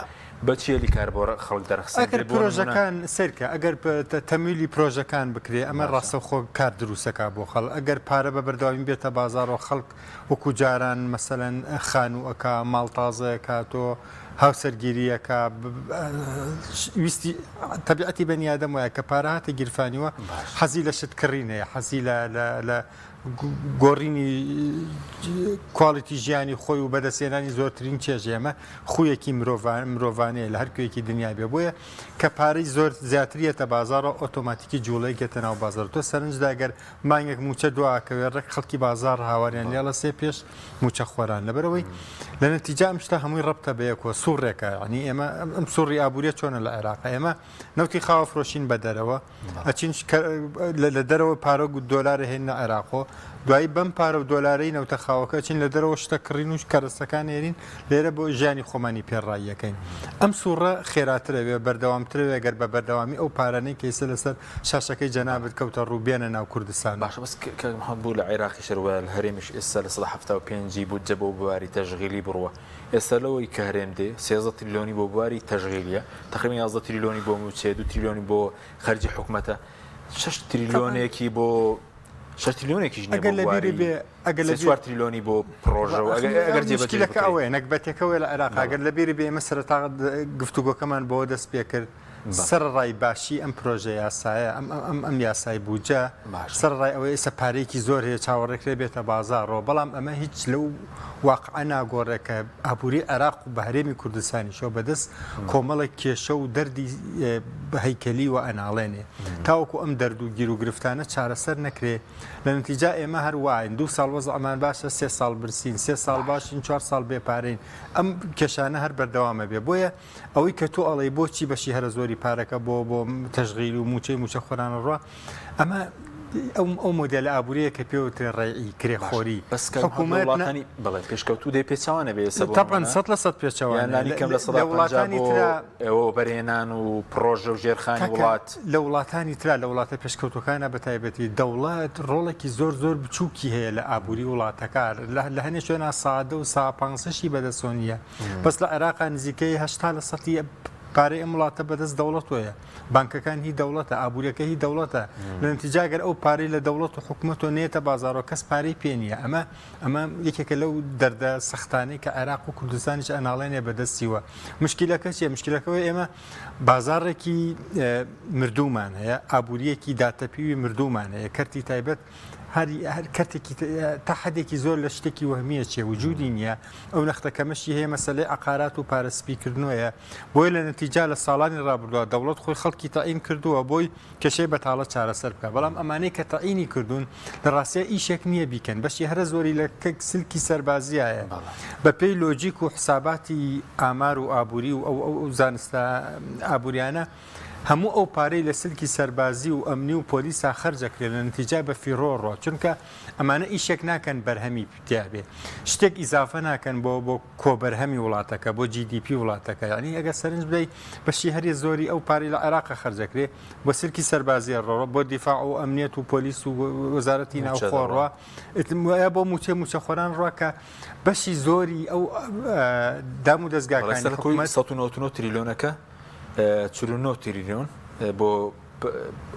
بەچێلی کار بۆ خەڵک دەرخسەکە پرۆژەکان سەرکە ئەگەر تەمیلی پرۆژەکان بکرێ ئەمە ڕاستە خۆ کار دروستەکە بۆ خەڵ ئەگەر پارە بە بەرداوین بێتە بازارەوە خەڵک وەکو جاران مەسەلەن خانووەکە ماڵتازە کاتۆ هاوسەرگیریەکە ویستی تەبیعەتی بەنیادەم وایە کە پارە هاتە گیرفانیوە حەزی لە شتکڕینەیە حەزی لە گۆڕینی کواڵیتی ژیانی خۆی و بەدەستێنانی زۆرترین چێژێمە خویەکی مرۆڤانەیە لە هەرکوێکی دنیا بێ بۆیە کە پارەی زۆر زیاتریەتە بازارە ئۆتۆماتیکی جوڵەی گێتە ناو بازار تۆ سەرنجداگەر مانگێک موچە دواکەوێ ڕێک خەڵکی بازار هاواریان لێڵە سێ پێش موچە خۆران لەبەرەوەی لە نەتیجە ئەم شتە هەمووی ڕەبتە بەیەکەوە سوڕێکە ینی ئێمە ئەم سوڕی ئابوووریە چۆنە لە عێراق ئێمە نەوتی خاوە فرۆشین بە دەرەوە ئەچین لە دەرەوە پارە $1 هێنە عێراقۆ دوایی بەم پارە و دۆلارەی نەوتە خاوەکە چین لە دەرەوە شتە کڕین و کەرەستەکان هێرین لێرە بۆ ژیانی خۆمانی پێڕاییەکەین ئەم سوڕە خێراترەوێ بەردەوامترەوێ گەر بە بەردەوامی ئەو پارانەی کەیسە لەسەر شاشەکەی جەنابەت کەوتە ڕووبێنە ناو کوردستان باش بەس کە بوو لە عێراقی شەروە هەرێمیش ئێستا لە 1975 بودجە بۆ بواری تەژغیلی بڕوە ئێستا لەوەی کە هەرێم دێ 13 تریلیۆنی بۆ بواری تەژغیلیە تقریبا 11 تریلیۆنی بۆ موچێ 2 تریلیۆنی بۆ خەرجی حکوومەتە 6 تریلیۆنێکی بۆ تریلیۆنێکیش ئەگەر لە بیری بێ ئەگەر لە 4 تریلیۆنی بۆ پرۆژە و ئەگەر جێبەجێەکە ئەوەیە نەکبەتەکەوەی لە عێراق ئەگەر لە بیری بێ ئێمە سەرەتا گفتوگۆکەمان بۆ دەست پێ کرد سەرڕای باشی ئەم پرۆژە یاسایە ئەم یاسای بووجە سەرڕای ئەوەی ئێستا پارێکی زۆر هەیە چاوەڕێکرێ بێتە بازارڕۆ بەڵام ئەمە هیچ لەو واقع ناگۆڕێکە ئابووری عێراق و بە هەرێمی کوردستانی شەو بەدەست کۆمەڵێک کێشە و دەردی هەیکەلی و ئەناڵێنێ تاوەکو ئەم دەرد و گیر و گرفتانە چارەسەر نەکرێ لە نتیجا ئێمە هەروواین 2 ساڵ وەز ئەمان باشە 3 ساڵ برسین 3 ساڵ باشین 4 ساڵ بێپارین ئەم کێشانە هەر بەردەوامە بێ بۆیە ئەوەی کە تۆ ئەڵێ بۆچی بەشی هەرە زۆری پارەکە بۆ تەشغیل و موچە خۆرانە ڕوا ئەمە ئەو مۆدل ئابوووریە کە پێوترێ ڕێعی کرێخۆری حکوومەتانی بڵێ پێشکەوتو دەی پێچوانە بێ طبعاً 100% پێچەوانانی کەم لە وڵاتانی ئەوە بەرهێنان و پرۆژە و ژێرخانی وڵات لە وڵاتانی ترا لە وڵاتە پێشکەوتەکانە بەتایبەتی دەوڵەت ڕۆڵێکی زۆر بچووکی هەیە لە ئابووری وڵاتەکە لە هەنێ شوێنە سادە و ساپانسەشی بەدەسۆنیە بەس لە عێراق نزیکەی 80% پارەی ئەم وڵاتە بەدەست دەوڵەت وەیە بانکەکان هی دەوڵەتە ئابوووریەکە هی دەوڵەتە لە نتیجاگەر ئەو پارەی لە دەوڵەت و حکوومەت و نێتە بازارەوە کەس پارەی پێ نییە ئەمە یەکێکە لەو دەردە سەختانەی کە عێراق و کوردستانیش ئەناڵێنێ بەدەستیوە مشکلەکە چیە مشکلەکەەوە ئێمە بازارێکی مردوومان هەیە ئابوووریەکی داتەپیوی مردوومان هەیە کەرتی تایبەت هەر کەرتێکی تا حدێکی زۆر لە شتێکی وهمیە چێ وجودی نییە ئەو نەختەکەمەشی هەیە مەسلەی عقارات و پارەسپیکردنەوەیە بۆی لە نەتیجا لە ساڵانی ڕابردووە دەوڵەت خۆی خەڵکی تاعین کردووە بۆی کەشەی بەتاڵە چارەسەر بکە بەڵام ئەمانەی کە تاعینی کردوون لە ڕاستیە ئیشێک نییە بیکەن بەشی هەرە زۆری لە سلکی سەربازیایە بە پێی لۆجیک و حساباتی ئامار و ئابووری و ئەو زانستە ئابوووریانە هەموو ئەو پارەی لە سلکی سەربازی و ئەمنی و پۆلیسا خەرجەکرێت لە نتیجا بە فیرۆڕۆ چونکە ئەمانە ئیشێک ناکەن بەرهەمی پیابێ شتێک ئیزافە ناکەن بۆ کۆبەرهەمی وڵاتەکە بۆ GDP وڵاتەکە ینی ئەگە سەرنج بدەیت بەشی هەری زۆری ئەو پارەی لە عێراق خەرجەکرێت بۆ سلکی سەربازیە ڕۆ بۆ دیفاع و ئەمنیەت و پۆلیس و وەزارەتی ناوخۆڕوا بۆ موچە خۆران ڕواکە بەشی زۆری ئەو دام و دەستگاکانی حکوومەت 199 تریلیۆنەکە 49 تریلیۆن بۆ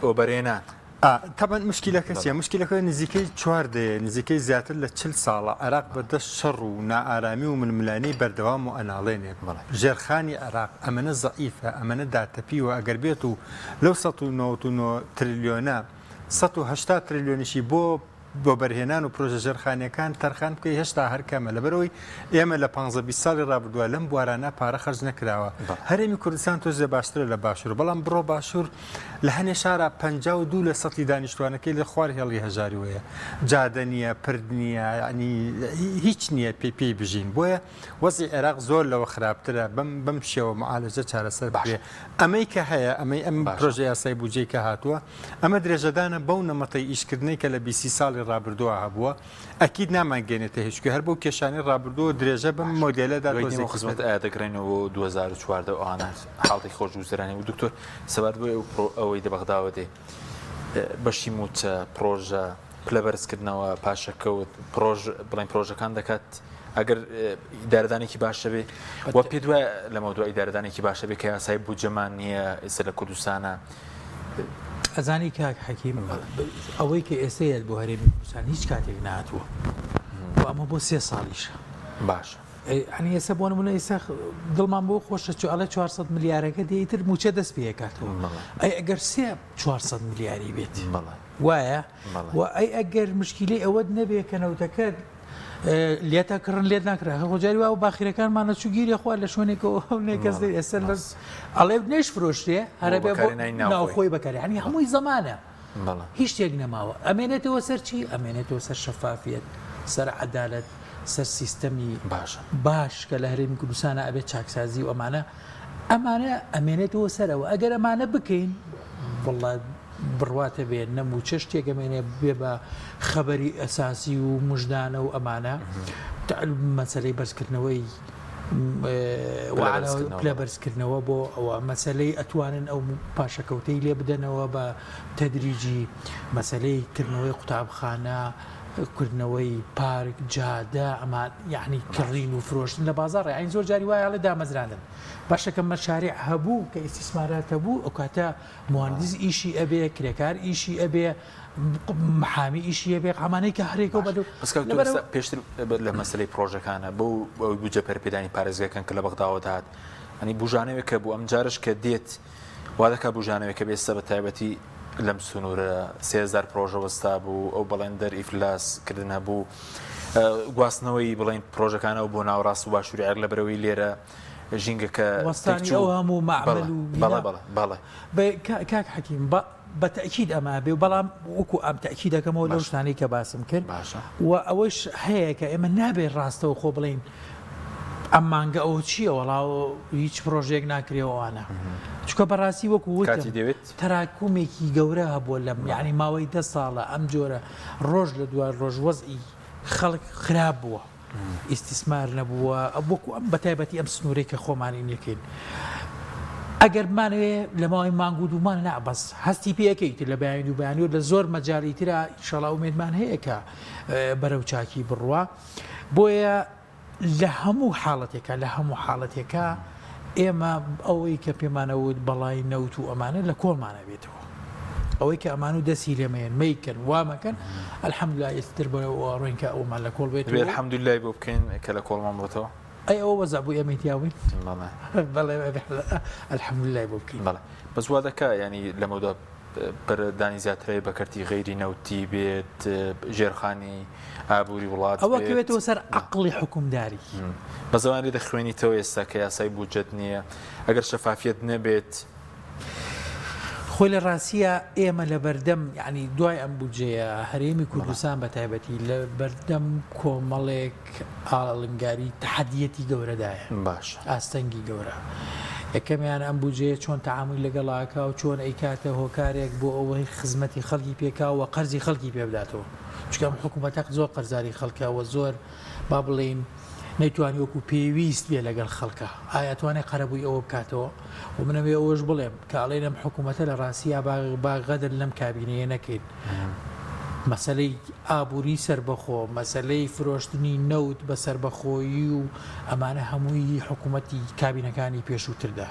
ئۆبەرێنان طبعا مشکلەکە چیە مشکلەکە نزیکەی چواردەیە نزیکەی زیاتر لە 40 ساڵە عێراق بەدەست شەڕ و نائارامی و ململانەی بەردەوام و ئەناڵێنێ ژێرخانی عێراق ئەمەنە زەعیفە ئەمەنە داتەپیوە ئەگەر بێت و لەو 199 تریلیۆنە 180 تریلیۆنیشی بۆ بەرهێنان و پرۆژە ژێرخانیەکان تەرخان بکەی هێشتا هەرکەمە لەبەرەوەی ئێمە لە 15 ساڵی ڕابردووە لەم بوارانە پارە خەرج نەکراوە هەرێمی کوردستان تۆزێ باشترە لە باشوور بەڵام بڕۆ باشوور لە هەنێ شارە 52 لە سەتی دانیشتوانەکەی لە خوار هێڵی هەژاری وەیە جادە نییە پرد نییە ینی هیچ نییە پێی بژین بۆیە وەزی عێراق زۆر لەوە خراپترە بەم شێوە معالەجە چارەسەر بێ ئەمەی کە هەیە ئەم پرۆژە یاسای بودجەی کە هاتووە ئەمە درێژەدانە بەو نەمەتەی ئیشکردنەی کە لە 20 ساڵی ڕابردووە هەبووە ئەکید نامانگەێنێتە هیچکە هەر بەو کێشانی ڕابردووە درێژە بەم مۆدلەدا خزمەت ئایا دەگرێنەوە 2014 ئەوانە حاڵی خۆشگوزەرانی و دکتۆر سەبات بۆ ئەوەی دەبەغداوە دێ بەشی موچە پرۆژە پلەبەرزکردنەوە پاشەکەوت بڵین پرۆژەکان دەکات ئەگەر ئیدارەدانێکی باشە بێ وە پێ دوای لە مەودوای ئیدارەدانێکی باشە بێ کە یاسای بودجەمان نییە ئێستا لە کوردستانە ئەزانی کاک حەکیم ئەوەی کە ئێستەیە بۆ هەرێمی کوردستان هیچ کاتێک نهاتووە ئەمە بۆ 3 ساڵیشە باش ئەنی ئێستا بۆ نمونە ئێستا دڵمان بۆ خۆشە ئەڵێ 400 ملیارەکە دێتر موچە دەست پێ کاتەوە ئەی ئەگەر 400 ملیاری بێت وایە و ئەی ئەگەر مشکلی ئەوەت نەبێ کەنەوتەکە لێتە کڕن لێت ناکرا خۆجاری وا و باخیرەکانمانە چوگیری خوا لە شوێنێکەوە نێکەس ئێستا ئەڵێ نێش فرۆشتێ هەرە بێ ناوخۆی بەکاری هەنی هەمووی زەمانە هیچ شتێک نەماوە ئەمێنێتەوە سەر چی ئەمێنێتەوە سەر شەفافیت سەر عەدالەت سەر سیستەمی باش کە لە هەرێمی کوردستانە ئەبێت چاکسازی و ئەمانە ئەمێنێتەوە سەرەوە ئەگەر ئەمانە بکەین وڵڵا بڕواتە بێت نەموو چ شتێکەمێنێ بێ بە خەبەری ئەساسی و مژدانە و ئەمانە مەسەلەی بەرزکردنەوەی پلە بەرزکردنەوە بۆ ئەوە مەسەلەی ئەتوانن ئەو پاشەکەوتەی لێ بدەنەوە بە تەدریجی مەسەلەی کردنەوەی قوتابخانە کردنەوەی پارک جادە ئەمان یعنی کڕین و فرۆشتن لە بازاڕ ئاین زۆر جاری وایە لە دامەزراندن باشەکە مەشارع هەبوو کە ئیسیسمارات هەبوو ئەو کاتە مهندس ئیشی ئەبێ کرێکار ئیشی ئەبێ محامی ئیشیە بێ ئەمانەی کە هەرێکەوە بەدە بەس پێشتر لە مەسلەی پرۆژەکانە بۆ بوجە پەرپێدانی پارێزگەکەن کە لە بەغداوە داهات ئەنی بژانەوێت کە بوو ئەم جارش کە دێت وا دەکات بژانەوێت کە بێستە بە تایبەتی لەم سنوورە 3000 پرۆژە وەستا بوو ئەو بەڵێندەر ئیفلاسکردن هەبوو گواستنەوەی بڵێن پرۆژەکانەوە بۆ ناوڕاست و باشووری ئەر لە بەرەوەی لێرە ژینگەکە وەستانی ئەو هەموو معمەل بەڵێ کاک حەکیم بەتەکید ئەمە بێ بەڵام وەکو ئەم تەکید دەکەمەوە لەو شتانەی کە باسم کرد و ئەوەش هەیە کە ئێمە نابێت ڕاستەوە خۆ بڵین ئەم مانگە ئەو چییە وەڵاو هیچ پرۆژێک ناکرێەوەوانە چکە بەڕاستی وەکو کاتی دەوێت تەراکومێکی گەورە هەبووە لەم یعنی ماوەی 10 ساڵە ئەم جۆرە ڕۆژ لە دوای ڕۆژ وەزئی خەڵک خراپ بووە ئیسtismار نەبووە وەکو ئەم بەتایبەتی ئەم سنوورەی کە خۆمانی نەکەین ئەگەر بمانوێ لە ماوەی مانگ و دوومان نابەس هەستی پێەکەیت لە بەیانی و بەیانی و لە زۆر مەجای ترا ئینشەڵا ئومێدمان هەیە کە بەرەو چاکی بڕوە بۆیە لە هەموو حاڵەتێکە ئێمە ئەوەی کە پێمانەوت بەڵای نەوت و ئەمانە لە کۆڵمانە بێتەوە ئەوەی کە ئەمان و دەسی لێمەیەن مەیکەن وامەکەن الحەمدولای ئێستر بەرەوە ڕوینکە ئەومان لە کۆڵ بێت الحەمدولای بۆ بکەین کە لە کۆڵمان بڕێتەوە ئەی ئەوە وەزا بوو ئێمەی تیاوین بەڵێ الحەمدولای بۆ بکەین بەڵێ بەس وا دەکا ینی لەمەدا بەردانی زیاترەوەی بەکەرتی غەیری نەوتی بێت ژێرخانی ئابووری وڵات ئەوە کەوێتەوە سەر عەقڵی حکومداری بە زەوانی دەخوێنیتەوە ئێستا کە یاسای بودجەت نییە ئەگەر شەفافیت نەبێت خۆی لە ڕاستیە ئێمە لە بەردەم یعنی دوای ئەم بودجەیە هەرێمی کوردستان بە تایبەتی لە بەردەم کۆمەڵێک ئاڵنگاری تەحەدیەتی گەورەدایە باش ئاستەنگی گەورە یەکەمیان ئەم بودجەیە چۆن تەعامل لەگەڵاکە و چۆن ئەیکاتە هۆکارێک بۆ ئەوەی خزمەتی خەڵکی پێکاوە قەرزی خەڵکی پێ بداتەوە چکە حکوومەتە زۆر قەرزاری خەڵکەوە زۆر با بڵین نەیتوانی وەکو پێویست بێ لەگەڵ خەڵکە ئاياتوانێ قەرەبووی ئەوە بکاتەوە و منەوێ ئەوەش بڵێم کە ئەڵێ لەم حکوومەتە لە ڕاستیە باغەدر لەم کابینەیە نەکەین مەسلەی ئابووری سربەخۆ مەسلەی فرۆشتنی نەوت بە سربەخۆیی و ئەمانە هەمووی حکوومەتی کابینەکانی پێشووتردا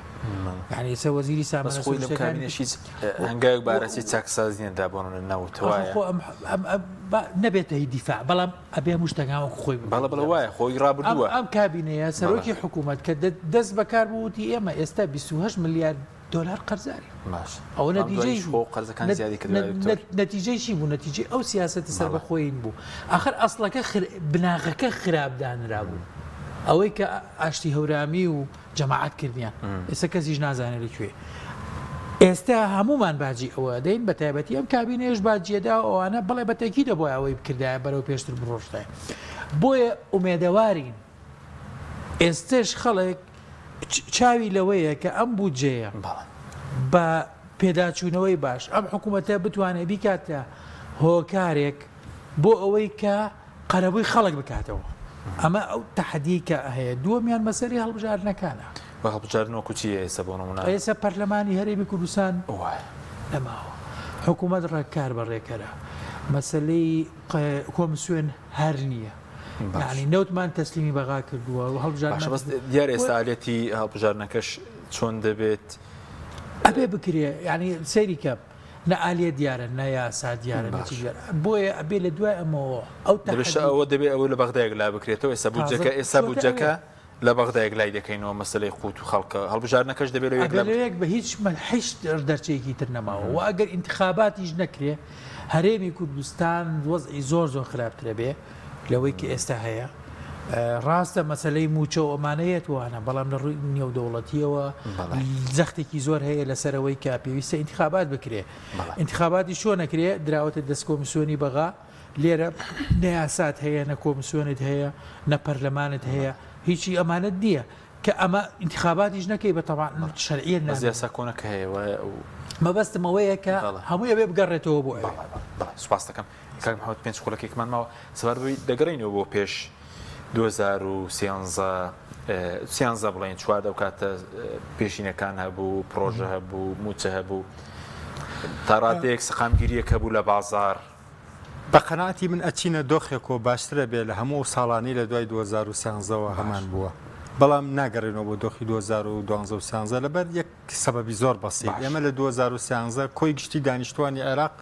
یعنی ئێستا وەزیری سامانەکانیشی هەنگاوێک بارەسی چاکسازیەندا بۆن نەوتەوە نەبێتە هی دیفاع بەڵام ئەبێ هەموو شتەکانوەکو خۆی بەڵە وایە خۆی ڕابردووە ئەم کابینەیە سەرۆکی حکوومەت کە دەست بەکار بووتی ئێمە ئێستا 28 ملیارد دلار قەرزاری ئەو نەتیجەی چی بوو نەتیجەی ئەو سیاسەتی سەربەخۆیین بوو ئاخر ئەسڵەکە بناغەکە خراپدانرا بوو ئەوەی کە ئاشتی هەورامی و جەماعەت کردیان ئێستا کەسیش نازانێت لەکوێ ئێستا هەمومان باجی ئەوە دەین بە تایبەتی ئەم کابینەیەش باجیەدا ئەوانە بڵێ بەتەکی دەبووە ئەوەی بکردایە بەرەو پێشتر بڕۆشتای بۆیە ئومێدەوارین ئێستش خەڵک چاوی لەوەیە کە ئەم بودجەیە بە پێداچوونەوەی باش ئەم حکوومەتە بتوانێت بیکاتە هۆکارێک بۆ ئەوەی کە قەرەبووی خەڵک بکاتەوە ئەمە ئەو تەحەدی کە هەیە دووەمیان مەسەری هەڵبژاردنەکانە بە هەڵبژاردنەوەکو چیە ئێستا بۆ نمونە ئێستا پەرلەمانی هەرێمی کوردستان نەماوە حکوومەت ڕێککار بەڕێکەرە مەسلەی کۆمسیۆن هەر نییە یعنی نەوتمان تەسلیمی بەغا کردووە و هەڵبژاردن دیار ئێستا ئالێتی هەڵبژاردنەکەش چۆن دەبێت ئەبێ بکرێ یعنی سەیری کە نە ئالێ دیارە نە یاسا دیارە بۆیە ئەبێ لە دوای ئەمەوە ئەو ئەوە دەبێت ئەوە لە بەغدایەک لا بکرێتەوە ئێستا بودجەکە لە بەغدایەک لای دەکەینەوە مەسلەی قوت و خەڵکە هەڵبژاردنەکەش دەبێت لەوەیەک بە هیچ هیچ دەرچەیەکی تر نەماوە و ئەگەر ئینتخاباتیش نەکرێ هەرێمی کوردستان وەزعی زۆر خراپترە بێ لەوەی کە ئێستا هەیە ڕاستە مەسلەی موچە و ئەمانەیەت وانە بەڵام لە ڕووی نێودەوڵەتیەوە زەختێکی زۆر هەیە لەسەرەوەی کە پێویستە ئینتخابات بکرێ ئینتخاباتی شۆ نەکرێ دراوەتە دەست کۆمسیۆنی بەغا لێرە نەیاسات هەیە نە کۆمسیۆنت هەیە نە پەرلەمانت هەیە هیچی ئەمانەت نییە کە ئەمە ئینتخاباتیش نەکەی بە تەواو شەرعیە نازیاسا کۆنەکە هەیە مەبەستمەوەیە کە هەمووی ئەبێ بگەڕێتەوە بۆ سوپاس دەکەم کاک محەممەد پێنج خولەکێکمان ماوە سەبار بووی دەگەڕینەوە بۆ پێش 2013 بڵێن چوار دەو کاتە پێشینەکان هەبوو پرۆژە هەبوو موچە هەبوو تا ڕادەیەک سەقامگیریەکە بوو لە بازار بە قەناعەتی من ئەچینە دۆخێکەوە باشترە بێ لە هەموو ساڵانی لە دوای 2013ەوە هەمان بووە بەڵام ناگەڕێنەوە بۆ دۆخی 2012 لەبەر یەک سەبەبی زۆر بەسیط ئێمە لە 2013 کۆی گشتی دانیشتوانی عێراق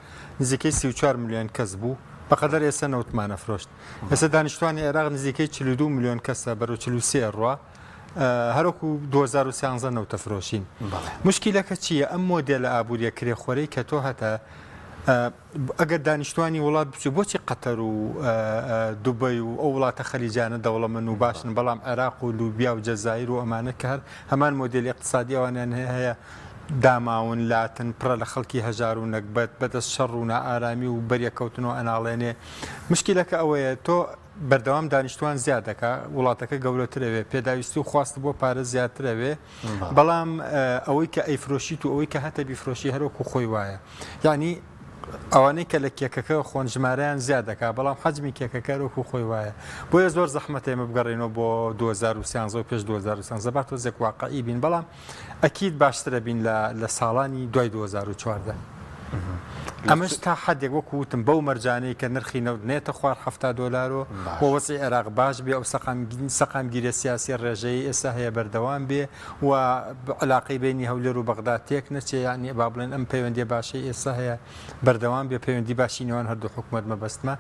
نزیکەی 34 میلیۆن کەس بوو بەقەدەر ئێستا نەوتمانە فرۆشت ئێستا دانیشتوانی عێراق نزیکەی 42 میلیۆن کەسە بەرەو 43 ڕوا هەروەکو 2013 نەوتە فرۆشین مشکیلەکە چییە ئەم مۆدێلە ئابوووریە کرێخۆرەی کە تۆ هەتا ئەگەر دانیشتوانی وڵات بچوو بۆچی قەتەر و دوبەی و ئەو وڵاتە خەلیجانە دەوڵەمەند و باشن بەڵام عێراق و لوبیا و جەزایر و ئەمانە کە هەر هەمان مۆدێلی اقتصادی ئەوانیان هەیە داماون لاتن پڕە لە خەڵکی هەژار و نەکبەت بەدەست شەڕ و نائارامی و بەریەکەوتنەوە ئەناڵێنێ مشکلەکە ئەوەیە تۆ بەردەوام دانیشتوان زیاد دەکا وڵاتەکە گەورەترەوێ پێداویستی و خواست بۆ پارە زیاترەوێ بەڵام ئەوەی کە ئەیفرۆشیت و ئەوەی کە هەتە بیفرۆشی هەروەکو خۆی وایە یعنی ئەوانەی کە لە کێکەکە خۆن ژمارەیان زیاد دەکا بەڵام حەجمی کێکەکەرەوەکو خۆی وایە بۆیە زۆر زەحمەت ئێمە بگەڕێنەوە بۆ 2013 و پێش 2013 با تۆزێک واقعی بین بەڵام ئەکید باشترە بین لە ساڵانی دوای 2014 ئەمەش تا حدێک وەکوتم بەو مەرجانەی کە نرخی نەوت نێتە خوار $70 بۆ وەزعی عێراق باش بێ ئەو سەقامگیرە سیاسی ڕێژەی ئێستا هەیە بەردەوام بێ و علاقەی بینی هەولێر و بەغدا تێک نەچێ یعنی با بڵێن ئەم پەیوەندی باشەی ئێستا هەیە بەردەوام بێ پەیوەندی باشی نێوان هەردوو حکومەت مەبەستمە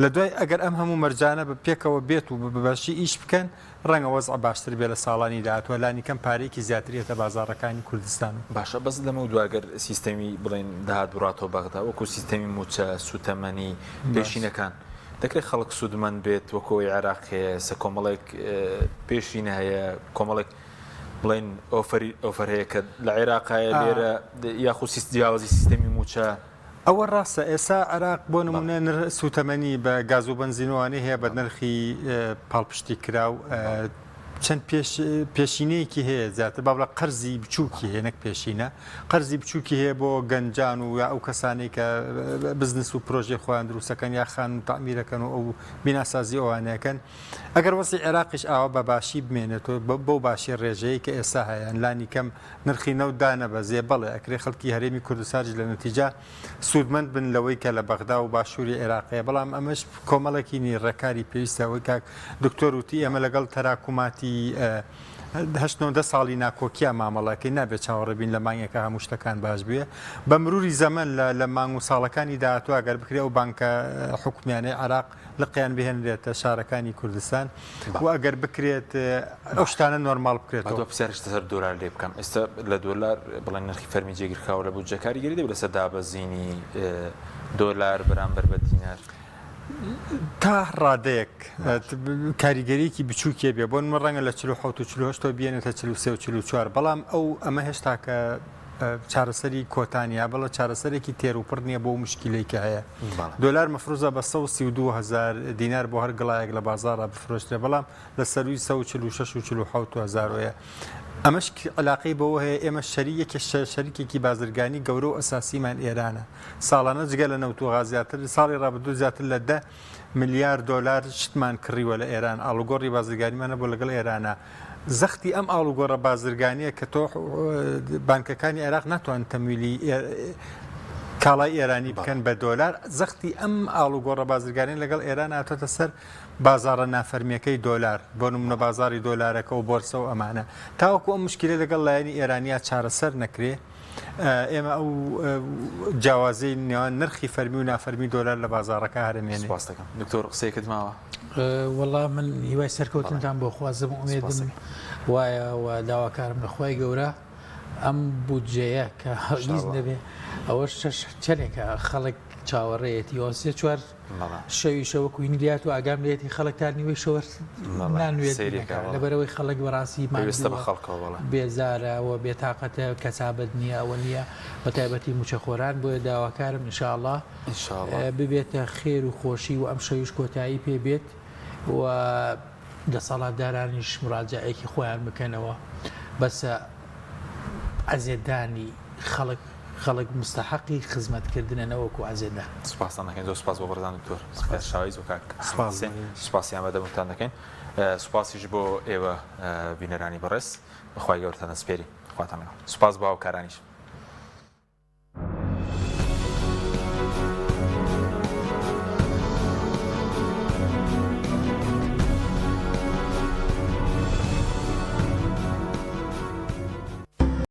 لە دوای ئەگەر ئەم هەموو مەرجانە بە پێکەوە بێت و بەباشی ئیش بکەن ڕەنگە وەزع باشتر بێ لە ساڵانی داهاتوە لانی کەم پارێکی زیاترێتە بازاڕەکانی کوردستان باشە بەس لەمە دوواگەر سیستەمی بڵێن داهات بڕاتەوە بەغدا وەکو سیستەمی موچە سوتەمەنی پێشینەکان دەکرێت خەڵک سوودمەند بێت وەکەوەی عێراق هەیە سە کۆمەڵێک پێشینە هەیە کۆمەڵێک بڵێن ئۆفەر هەیە کە لە عێراقایە لێرە یاخود جیاوازی سیستەمی موچە ئەوە ڕاستە ئێستا عێراق بۆ نمونە سوتەمەنی بە گاز و بنزینەوەی هەیە بە نرخی پاڵپشتی کراو چەند پێشینەیەکی هەیە زیاتر با بڵێ قەرزی بچووکی هەیە نەک پێشینە قەرزی بچووکی هەیە بۆ گەنجان و یا ئەو کەسانەی کە بزنس و پرۆژێ خۆیان دروستەکەن یا خان و تامیرەکەن و ئەو بیناسازی ئەوانەکەن ئەگەر وەسی عێراقیش ئاوا بە باشی بمێنێتەوە بەو باشی ڕێژەیە کە ئێستا هەیە لانی کەم نرخی نەودانە بەزێ بەڵێ ئەکرێ خەڵکی هەرێمی کوردستانیش لە نەتیجە سوودمەند بن لەوەی کە لە بەغدا و باشووری عێراقیە بەڵام ئەمەش کۆمەڵێکی ڕێکاری پێویستەوەی کاک دکتۆر وتی ئەمە لەگەڵ تەراکوماتی 19 ساڵی ناکۆکیە مامەڵەکەی نابێت چاوەڕێبین لە مانگێکە هەموو شتەکان باش بووە بە مروری زەمن لە مانگ و ساڵەکانی داهاتوە ئەگەر بکرێ و بانکە حکومیانەی عێراق لەقیان بهێنرێتە شارەکانی کوردستان و ئەگەر بکرێت ئەو شتانە نۆرمال بکرێتەوە پرسیارشتە سەر دۆلار لێ بکەم ئێستا لە دۆلار بڵێن نرخی فەرمی جێگیرکراوە لە بودجە کاریگەری دەبێت لەسەر دابەزینی دۆلار بەرامبەر بە دینار تا ڕادەیەک کاریگەریەکی بچووکێ بێ بۆن من ڕەنگە لە 47 و 48 بێنێتە 43 و 44 بەڵام ئەمە هێشتا کە چارەسەری کۆتانیا بەڵە چارەسەرێکی تێروپڕ نییە بۆ مشکلەیەکە هەیە دۆلار مەفروزە بە 132,000 دینار بۆ هەر گڵایەک لە بازارە بفرۆشتێ بەڵام لە سەروی 146 و 47,000 ئەمەش علاقەی بەوە هەیە ئێمە شەریکێکی بازرگانی گەورە و ئەساسیمان ئێرانە ساڵانە جگە لە نەوت و غازیاتر ساڵی ڕابردوو زیاتر لە 10 ملیار دۆلار شتمان کڕیوە لە ئێران ئاڵوگۆڕی بازرگانیمانە بۆ لەگەڵ ئێرانە زەختی ئەم ئاڵوگۆڕە بازرگانیە کە تۆ بانکەکانی عێراق ناتوان تەمویلی کاڵای ئێرانی بکەن بە دۆلار زەختی ئەم ئاڵوگۆڕە بازرگانی لەگەڵ ئێران هاتۆتە سەر بازارە نافەرمیەکەی دۆلار بۆ نمونە بازاری دۆلارەکە و بۆرسە و ئەمانە تاوەکو ئەم مشکلە لەگەڵ لایەنی ئێرانیا چارەسەر نەکرێ ئێمە ئەو جیاوازەی نێوان نرخی فەرمی و نافەرمی دۆلار لە بازارەکە هەرمێنێ دکتۆر قسەیەکت ماوە وەڵام من هیوای سەرکەوتنتان بۆ خوازم ئومێدم وایە و داواکارم لە خوای گەورە ئەم بودجەیە کە هیچ نەبێ ئەوە چەندێکە خەڵک چاوەڕێیەتی ئۆسیە چوار شەوی شەوە کوینیات و ئاگام لێتی خەڵکتان نیوەی شەوە نانوێت لەبەرەوەی خەڵک بەڕاستی بێزارەوە بێتاقەتە کەسابەت نییە ئەوە نییە بە تایبەتی موچەخۆران بۆیە داواکارم ئینشاءڵڵا ببێتە خێر و خۆشی و ئەم شەویش کۆتایی پێ بێت و دەسەڵاتدارانیش مراجعەیەکی خۆیان بکەنەوە بەسە ئەزێدانی خەڵک مستحقی خزمەتکردنە نەوەکو ئازێدا سوپاسان دەکەین زۆر سوپاس بۆ بەڕێزان دکتۆر شاویز و کاک سوپاسیان بەدەمتان دەکەین سوپاسیش بۆ ئێوە بینەرانی بەڕێز بەخوای گەورەتان دەسپێری خواتان سوپاس بۆ هاوکارانیش